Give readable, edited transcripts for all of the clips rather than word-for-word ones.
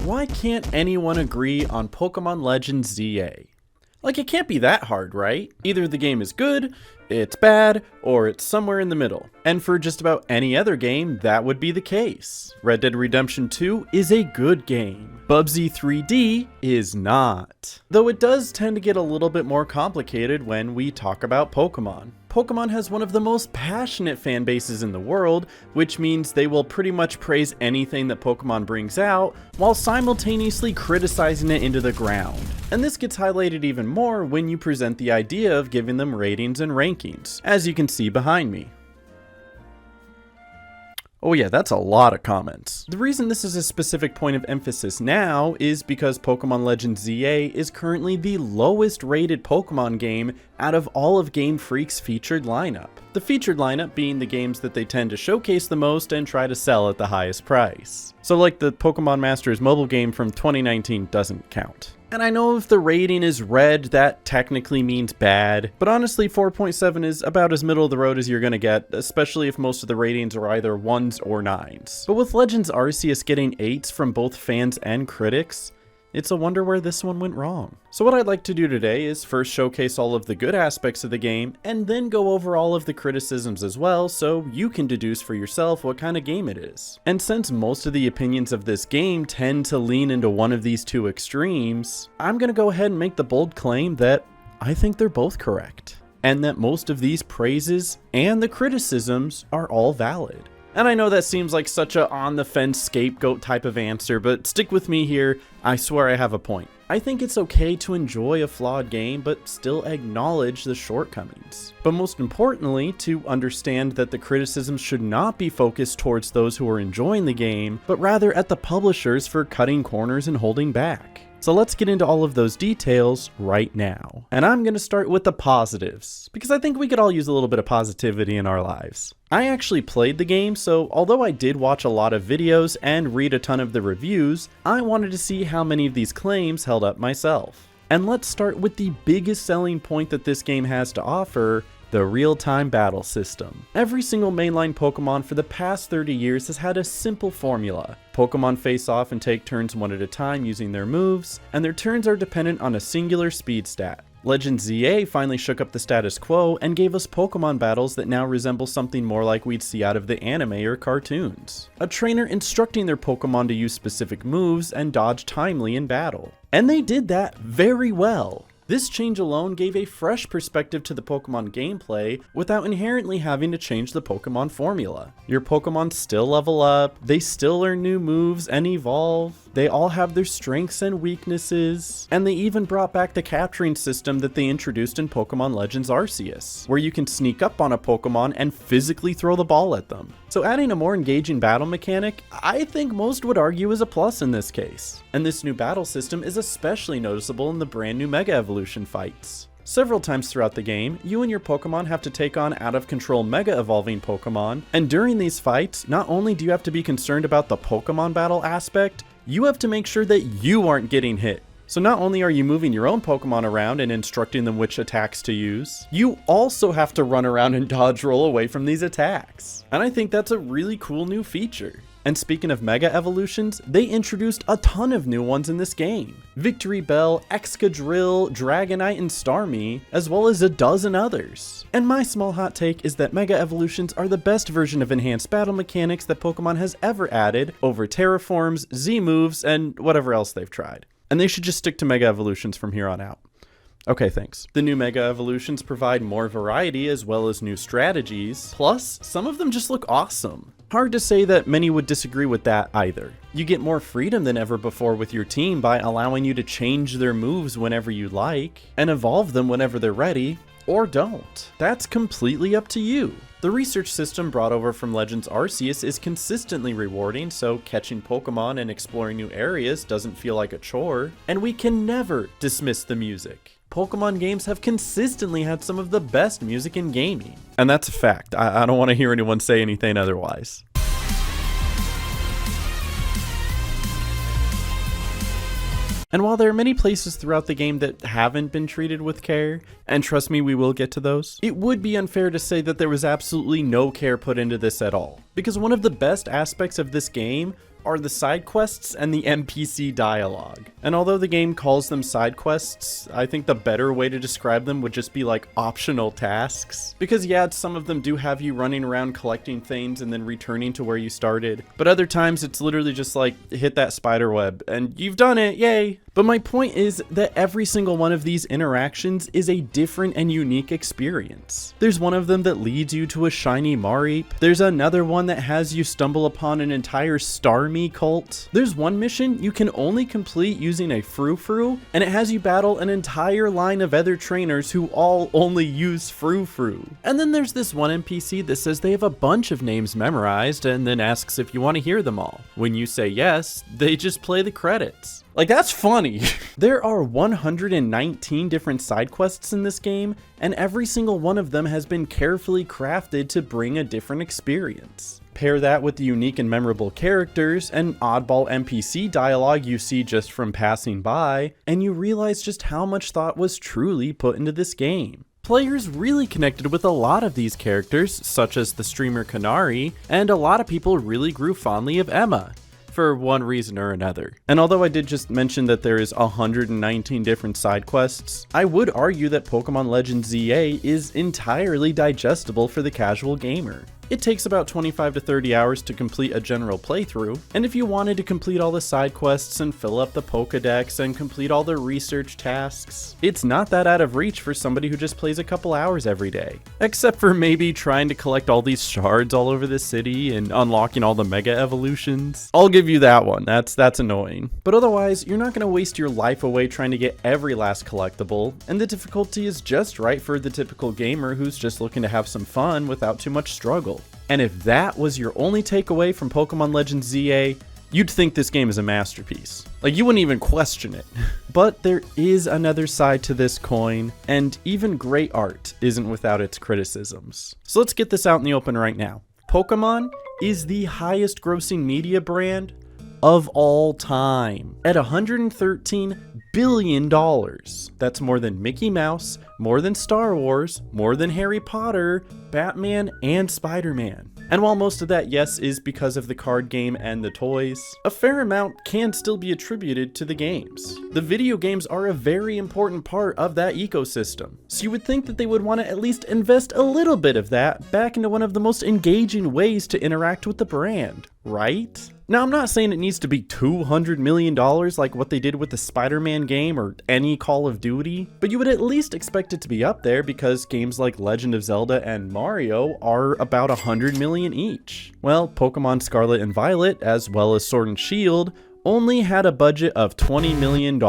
Why can't anyone agree on Pokemon Legends ZA? Like, it can't be that hard, right? Either the game is good, it's bad, or it's somewhere in the middle. And for just about any other game, that would be the case. Red Dead Redemption 2 is a good game. Bubsy 3D is not. Though it does tend to get a little bit more complicated when we talk about Pokemon. Pokemon has one of the most passionate fan bases in the world, which means they will pretty much praise anything that Pokemon brings out, while simultaneously criticizing it into the ground. And this gets highlighted even more when you present the idea of giving them ratings and rankings, as you can see behind me. Oh yeah, that's a lot of comments. The reason this is a specific point of emphasis now is because Pokemon Legends ZA is currently the lowest rated Pokemon game out of all of Game Freak's featured lineup. The featured lineup being the games that they tend to showcase the most and try to sell at the highest price. So like the Pokemon Masters mobile game from 2019 doesn't count. And I know if the rating is red, that technically means bad, but honestly 4.7 is about as middle of the road as you're gonna get, especially if most of the ratings are either 1s or 9s. But with Legends Arceus getting 8s from both fans and critics, it's a wonder where this one went wrong. So what I'd like to do today is first showcase all of the good aspects of the game, and then go over all of the criticisms as well, so you can deduce for yourself what kind of game it is. And since most of the opinions of this game tend to lean into one of these two extremes, I'm gonna go ahead and make the bold claim that I think they're both correct, and that most of these praises and the criticisms are all valid. And I know that seems like such a on-the-fence scapegoat type of answer, but stick with me here, I swear I have a point. I think it's okay to enjoy a flawed game, but still acknowledge the shortcomings. But most importantly, to understand that the criticisms should not be focused towards those who are enjoying the game, but rather at the publishers for cutting corners and holding back. So let's get into all of those details right now. And I'm going to start with the positives, because I think we could all use a little bit of positivity in our lives. I actually played the game, so although I did watch a lot of videos and read a ton of the reviews, I wanted to see how many of these claims held up myself. And let's start with the biggest selling point that this game has to offer: the real-time battle system. Every single mainline Pokemon for the past 30 years has had a simple formula. Pokemon face off and take turns one at a time using their moves, and their turns are dependent on a singular speed stat. Legends ZA finally shook up the status quo and gave us Pokemon battles that now resemble something more like we'd see out of the anime or cartoons. A trainer instructing their Pokemon to use specific moves and dodge timely in battle. And they did that very well. This change alone gave a fresh perspective to the Pokemon gameplay without inherently having to change the Pokemon formula. Your Pokemon still level up, they still learn new moves and evolve, they all have their strengths and weaknesses, and they even brought back the capturing system that they introduced in Pokemon Legends Arceus, where you can sneak up on a Pokemon and physically throw the ball at them. So adding a more engaging battle mechanic, I think most would argue is a plus in this case. And this new battle system is especially noticeable in the brand new Mega Evolution fights. Several times throughout the game, you and your Pokemon have to take on out-of-control Mega Evolving Pokemon, and during these fights, not only do you have to be concerned about the Pokemon battle aspect, you have to make sure that you aren't getting hit. So not only are you moving your own Pokemon around and instructing them which attacks to use, you also have to run around and dodge roll away from these attacks. And I think that's a really cool new feature. And speaking of Mega Evolutions, they introduced a ton of new ones in this game. Victory Bell, Excadrill, Dragonite, and Starmie, as well as a dozen others. And my small hot take is that Mega Evolutions are the best version of enhanced battle mechanics that Pokemon has ever added over Terraforms, Z-moves, and whatever else they've tried. And they should just stick to Mega Evolutions from here on out. Okay, thanks. The new Mega Evolutions provide more variety as well as new strategies, plus some of them just look awesome. Hard to say that many would disagree with that either. You get more freedom than ever before with your team by allowing you to change their moves whenever you like, and evolve them whenever they're ready, or don't. That's completely up to you. The research system brought over from Legends Arceus is consistently rewarding, so catching Pokemon and exploring new areas doesn't feel like a chore, and we can never dismiss the music. Pokemon games have consistently had some of the best music in gaming. And that's a fact. I don't want to hear anyone say anything otherwise. And while there are many places throughout the game that haven't been treated with care, and trust me, we will get to those, it would be unfair to say that there was absolutely no care put into this at all. Because one of the best aspects of this game are the side quests and the NPC dialogue. And although the game calls them side quests, I think the better way to describe them would just be like optional tasks. Because yeah, some of them do have you running around collecting things and then returning to where you started. But other times it's literally just like hit that spider web and you've done it, yay! But my point is that every single one of these interactions is a different and unique experience. There's one of them that leads you to a shiny Mareep. There's another one that has you stumble upon an entire Starmie cult. There's one mission you can only complete using a frou-frou, and it has you battle an entire line of other trainers who all only use frou-frou. And then there's this one NPC that says they have a bunch of names memorized and then asks if you want to hear them all. When you say yes, they just play the credits. Like, that's funny. There are 119 different side quests in this game, and every single one of them has been carefully crafted to bring a different experience. Pair that with the unique and memorable characters and oddball NPC dialogue you see just from passing by, and you realize just how much thought was truly put into this game. Players really connected with a lot of these characters, such as the streamer Canary, and a lot of people really grew fondly of Emma, for one reason or another. And although I did just mention that there is 119 different side quests, I would argue that Pokemon Legends ZA is entirely digestible for the casual gamer. It takes about 25 to 30 hours to complete a general playthrough, and if you wanted to complete all the side quests and fill up the Pokédex and complete all the research tasks, it's not that out of reach for somebody who just plays a couple hours every day. Except for maybe trying to collect all these shards all over the city and unlocking all the Mega Evolutions. I'll give you that one, that's annoying. But otherwise, you're not going to waste your life away trying to get every last collectible, and the difficulty is just right for the typical gamer who's just looking to have some fun without too much struggle. And if that was your only takeaway from Pokemon Legends ZA, you'd think this game is a masterpiece. Like, you wouldn't even question it. But there is another side to this coin, and even great art isn't without its criticisms. So let's get this out in the open right now. Pokemon is the highest grossing media brand of all time at $113 billion. That's more than Mickey Mouse, more than Star Wars, more than Harry Potter, Batman, and Spider-Man. And while most of that, yes, is because of the card game and the toys, a fair amount can still be attributed to the games. The video games are a very important part of that ecosystem, so you would think that they would want to at least invest a little bit of that back into one of the most engaging ways to interact with the brand, right? Now, I'm not saying it needs to be $200 million like what they did with the Spider-Man game or any Call of Duty, but you would at least expect it to be up there because games like Legend of Zelda and Mario are about $100 million each. Well, Pokemon Scarlet and Violet, as well as Sword and Shield, only had a budget of $20 million.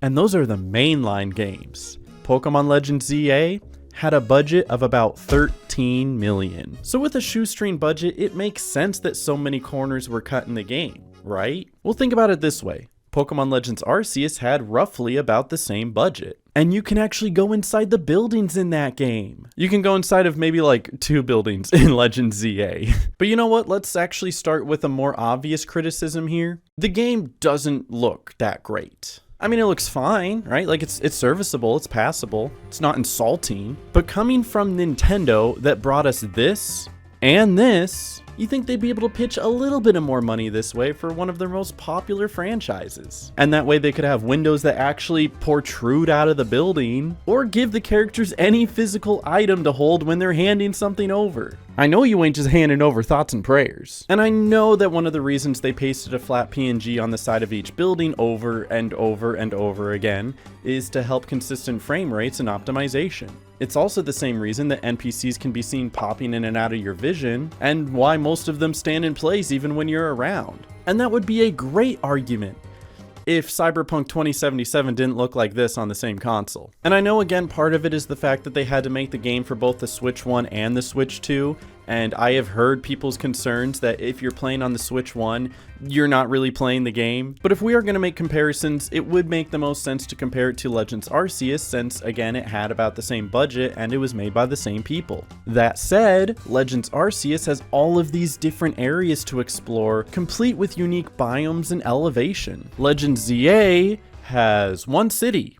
And those are the mainline games. Pokemon Legends ZA had a budget of about $13 million. So with a shoestring budget, it makes sense that so many corners were cut in the game, right? Well, think about it this way. Pokemon Legends Arceus had roughly about the same budget. And you can actually go inside the buildings in that game. You can go inside of maybe like 2 buildings in Legends ZA. But you know what? Let's actually start with a more obvious criticism here. The game doesn't look that great. I mean, it looks fine, right? Like, it's serviceable, it's passable, it's not insulting. But coming from Nintendo that brought us this and this, you think they'd be able to pitch a little bit of more money this way for one of their most popular franchises. And that way they could have windows that actually protrude out of the building, or give the characters any physical item to hold when they're handing something over. I know you ain't just handing over thoughts and prayers. And I know that one of the reasons they pasted a flat PNG on the side of each building over and over and over again is to help consistent frame rates and optimization. It's also the same reason that NPCs can be seen popping in and out of your vision, and why most of them stand in place even when you're around. And that would be a great argument if Cyberpunk 2077 didn't look like this on the same console. And I know, again, part of it is the fact that they had to make the game for both the Switch 1 and the Switch 2, and I have heard people's concerns that if you're playing on the Switch 1, you're not really playing the game. But if we are going to make comparisons, it would make the most sense to compare it to Legends Arceus, since, again, it had about the same budget and it was made by the same people. That said, Legends Arceus has all of these different areas to explore, complete with unique biomes and elevation. Legends ZA has one city,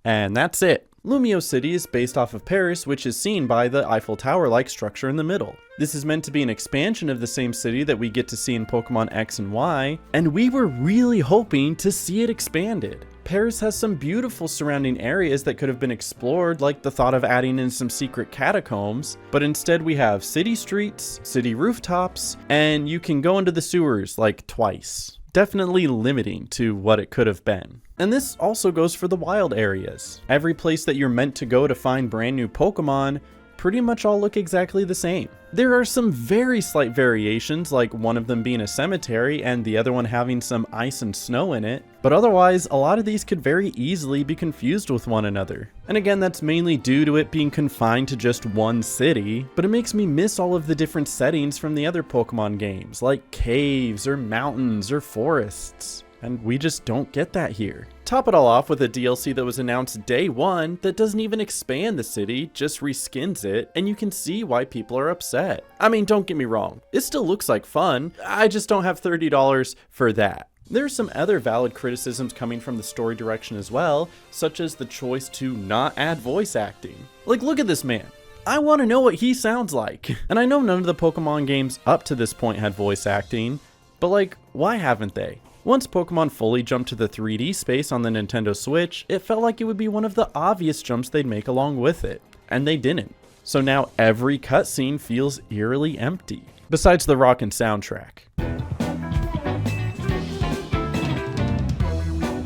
and that's it. Lumio City is based off of Paris, which is seen by the Eiffel Tower-like structure in the middle. This is meant to be an expansion of the same city that we get to see in Pokemon X and Y, and we were really hoping to see it expanded. Paris has some beautiful surrounding areas that could have been explored, like the thought of adding in some secret catacombs, but instead we have city streets, city rooftops, and you can go into the sewers like twice. Definitely limiting to what it could have been. And this also goes for the wild areas. Every place that you're meant to go to find brand new Pokemon pretty much all look exactly the same. There are some very slight variations, like one of them being a cemetery and the other one having some ice and snow in it, but otherwise a lot of these could very easily be confused with one another. And again, that's mainly due to it being confined to just one city, but it makes me miss all of the different settings from the other Pokemon games, like caves or mountains or forests. And we just don't get that here. Top it all off with a DLC that was announced day one that doesn't even expand the city, just reskins it, and you can see why people are upset. I mean, don't get me wrong, it still looks like fun, I just don't have $30 for that. There's some other valid criticisms coming from the story direction as well, such as the choice to not add voice acting. Like, look at this man. I want to know what he sounds like. And I know none of the Pokemon games up to this point had voice acting, but like, why haven't they? Once Pokemon fully jumped to the 3D space on the Nintendo Switch, it felt like it would be one of the obvious jumps they'd make along with it, and they didn't. So now every cutscene feels eerily empty, besides the rockin' soundtrack.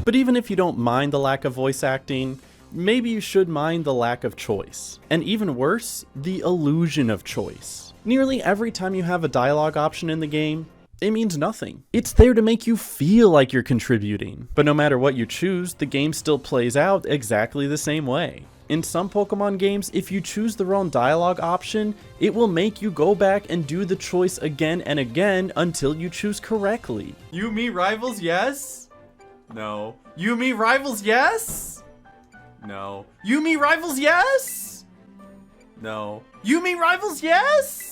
But even if you don't mind the lack of voice acting, maybe you should mind the lack of choice. And even worse, the illusion of choice. Nearly every time you have a dialogue option in the game, it means nothing. It's there to make you feel like you're contributing. But no matter what you choose, the game still plays out exactly the same way. In some Pokemon games, if you choose the wrong dialogue option, it will make you go back and do the choice again and again until you choose correctly. You, me, rivals, yes? No. You, me, rivals, yes? No. You, me, rivals, yes? No. You, me, rivals, yes?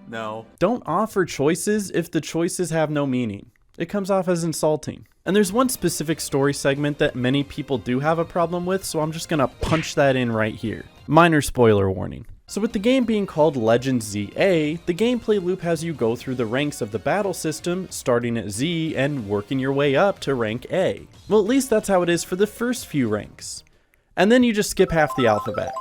No. Don't offer choices if the choices have no meaning. It comes off as insulting. And there's one specific story segment that many people do have a problem with, so I'm just gonna punch that in right here. Minor spoiler warning. So with the game being called Legend ZA, the gameplay loop has you go through the ranks of the battle system, starting at Z and working your way up to rank A. Well, at least that's how it is for the first few ranks. And then you just skip half the alphabet.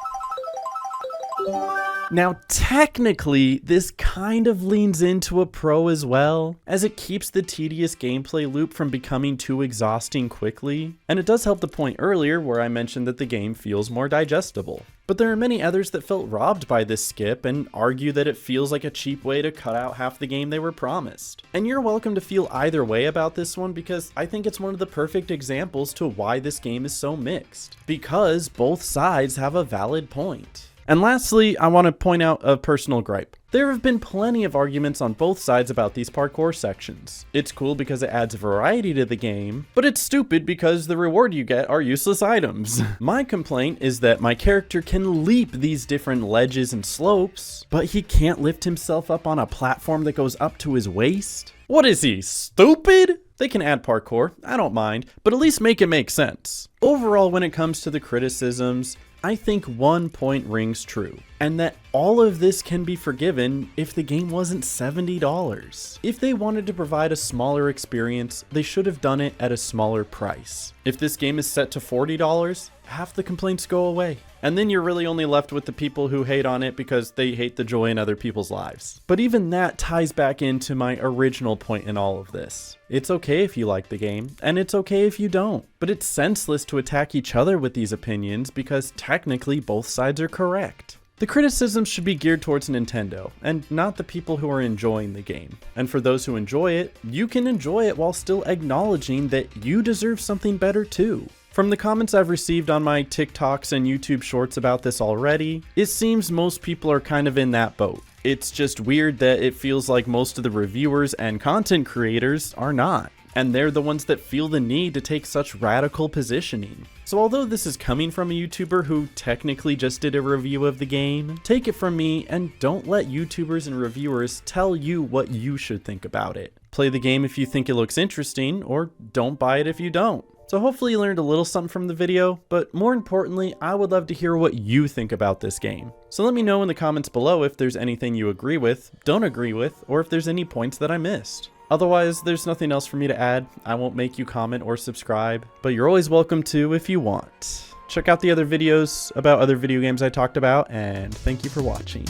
Now, technically, this kind of leans into a pro as well, as it keeps the tedious gameplay loop from becoming too exhausting quickly, and it does help the point earlier where I mentioned that the game feels more digestible. But there are many others that felt robbed by this skip and argue that it feels like a cheap way to cut out half the game they were promised. And you're welcome to feel either way about this one, because I think it's one of the perfect examples to why this game is so mixed. Because both sides have a valid point. And lastly, I want to point out a personal gripe. There have been plenty of arguments on both sides about these parkour sections. It's cool because it adds variety to the game, but it's stupid because the reward you get are useless items. My complaint is that my character can leap these different ledges and slopes, but he can't lift himself up on a platform that goes up to his waist. What is he, stupid? They can add parkour, I don't mind, but at least make it make sense. Overall, when it comes to the criticisms, I think one point rings true, and that all of this can be forgiven if the game wasn't $70. If they wanted to provide a smaller experience, they should have done it at a smaller price. If this game is set to $40, half the complaints go away. And then you're really only left with the people who hate on it because they hate the joy in other people's lives. But even that ties back into my original point in all of this. It's okay if you like the game, and it's okay if you don't. But it's senseless to attack each other with these opinions because technically both sides are correct. The criticisms should be geared towards Nintendo, and not the people who are enjoying the game. And for those who enjoy it, you can enjoy it while still acknowledging that you deserve something better too. From the comments I've received on my TikToks and YouTube shorts about this already, it seems most people are kind of in that boat. It's just weird that it feels like most of the reviewers and content creators are not, and they're the ones that feel the need to take such radical positioning. So although this is coming from a YouTuber who technically just did a review of the game, take it from me and don't let YouTubers and reviewers tell you what you should think about it. Play the game if you think it looks interesting, or don't buy it if you don't. So hopefully you learned a little something from the video, but more importantly, I would love to hear what you think about this game. So let me know in the comments below if there's anything you agree with, don't agree with, or if there's any points that I missed. Otherwise, there's nothing else for me to add. I won't make you comment or subscribe, but you're always welcome to if you want. Check out the other videos about other video games I talked about, and thank you for watching.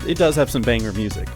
It does have some banger music.